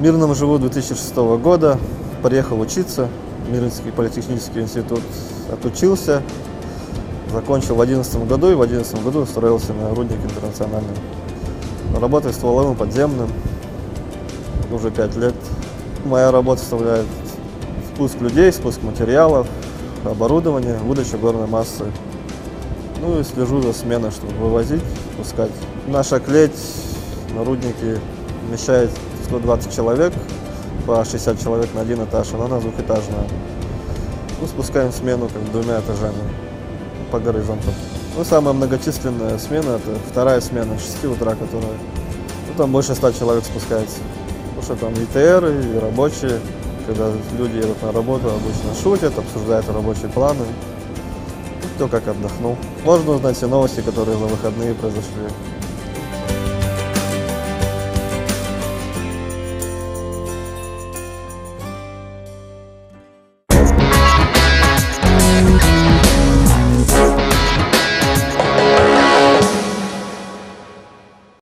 В Мирном живу 2006 года, приехал учиться, в Мирнинский политехнический институт отучился, закончил в 2011 году и в 2011 году устроился на рудник интернациональный. Работаю стволовым подземным уже 5 лет. Моя работа составляет спуск людей, спуск материалов, оборудование, выдача горной массы. Ну и слежу за сменой, чтобы вывозить, пускать. Наша клеть на руднике вмещает 120 человек, по 60 человек на один этаж, она на двухэтажная. Ну, спускаем смену как двумя этажами по горизонту. Ну, самая многочисленная смена — это вторая смена, с 6 утра, которая... Ну, там больше 100 человек спускается. Потому что там и ТРы, и рабочие. Когда люди едут на работу, обычно шутят, обсуждают рабочие планы. Ну, кто как отдохнул. Можно узнать все новости, которые за выходные произошли.